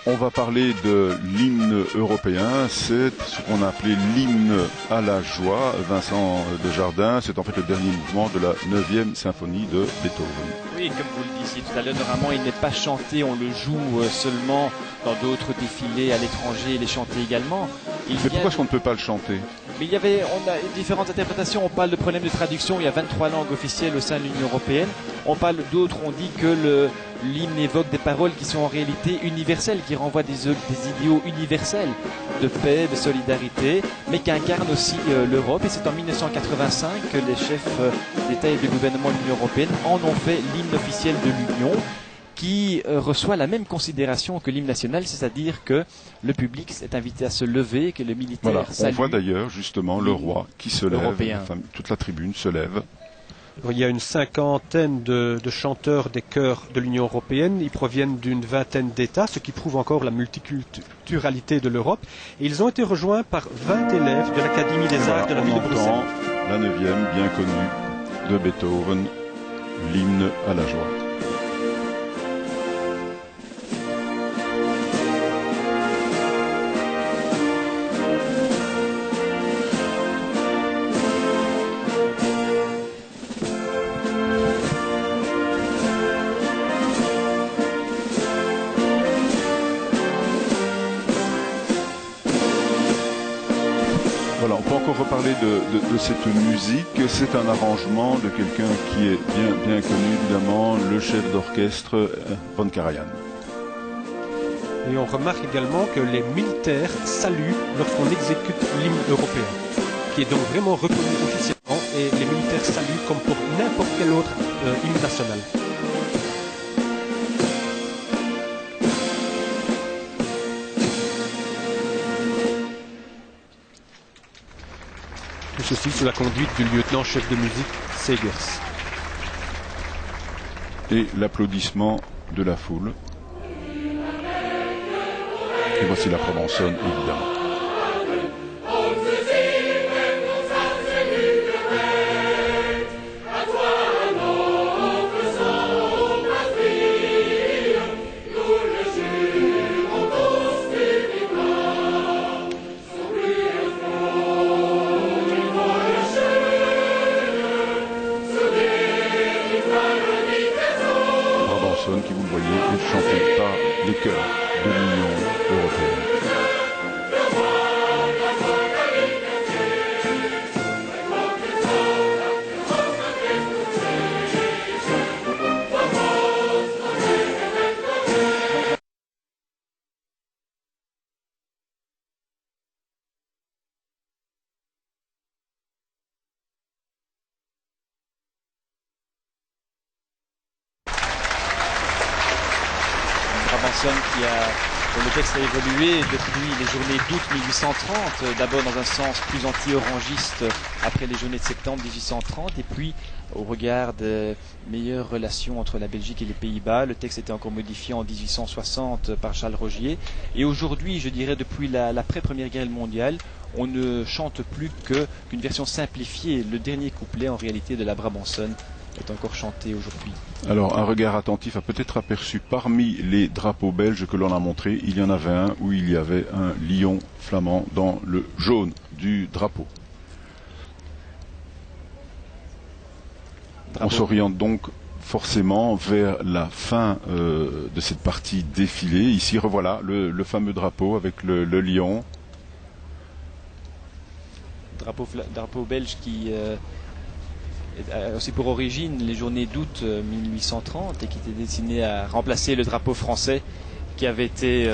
On va parler de l'hymne européen, c'est ce qu'on a appelé l'hymne à la joie. Vincent Desjardins, c'est en fait le dernier mouvement de la 9e symphonie de Beethoven. Oui, comme vous le disiez tout à l'heure, normalement il n'est pas chanté, on le joue seulement dans d'autres défilés à l'étranger, il est chanté également. Mais pourquoi est-ce qu'on ne peut pas le chanter? Mais on a différentes interprétations, on parle de problème de traduction, il y a 23 langues officielles au sein de l'Union Européenne. On parle d'autres, on dit que l'hymne évoque des paroles qui sont en réalité universelles, qui renvoient des idéaux universels de paix, de solidarité, mais qui incarnent aussi l'Europe. Et c'est en 1985 que les chefs d'État et de gouvernement de l'Union Européenne en ont fait l'hymne officiel de l'Union, qui reçoit la même considération que l'hymne national, c'est-à-dire que le public est invité à se lever, que le militaire salue. On voit d'ailleurs justement le roi qui se lève, toute la tribune se lève. Il y a une cinquantaine de chanteurs des chœurs de l'Union Européenne. Ils proviennent d'une vingtaine d'États, ce qui prouve encore la multiculturalité de l'Europe. Et ils ont été rejoints par 20 élèves de l'Académie des Arts de la ville de Bruxelles. La 9e, bien connue, de Beethoven, l'hymne à la joie. Voilà, on peut encore reparler de cette musique. C'est un arrangement de quelqu'un qui est bien connu, évidemment, le chef d'orchestre von Karajan. Et on remarque également que les militaires saluent lorsqu'on exécute l'hymne européen, qui est donc vraiment reconnu officiellement, et les militaires saluent comme pour n'importe quel autre hymne national. Tout ceci sous la conduite du lieutenant-chef de musique Segers. Et l'applaudissement de la foule. Et voici la Provençonne, évidemment. Qui, vous le voyez, est chanté par les chœurs de l'Union européenne. Dont le texte a évolué depuis les journées d'août 1830, d'abord dans un sens plus anti-orangiste après les journées de septembre 1830, et puis au regard de meilleures relations entre la Belgique et les Pays-Bas. Le texte était encore modifié en 1860 par Charles Rogier, et aujourd'hui, je dirais depuis l'après-première guerre mondiale, on ne chante plus qu'une version simplifiée. Le dernier couplet en réalité de la Brabançonne est encore chanté aujourd'hui. Alors, un regard attentif a peut-être aperçu parmi les drapeaux belges que l'on a montré, il y en avait un où il y avait un lion flamand dans le jaune du drapeau. On s'oriente donc forcément vers la fin de cette partie défilée. Ici, revoilà le fameux drapeau avec le lion. Drapeau belge qui aussi pour origine les journées d'août 1830 et qui était destiné à remplacer le drapeau français qui avait été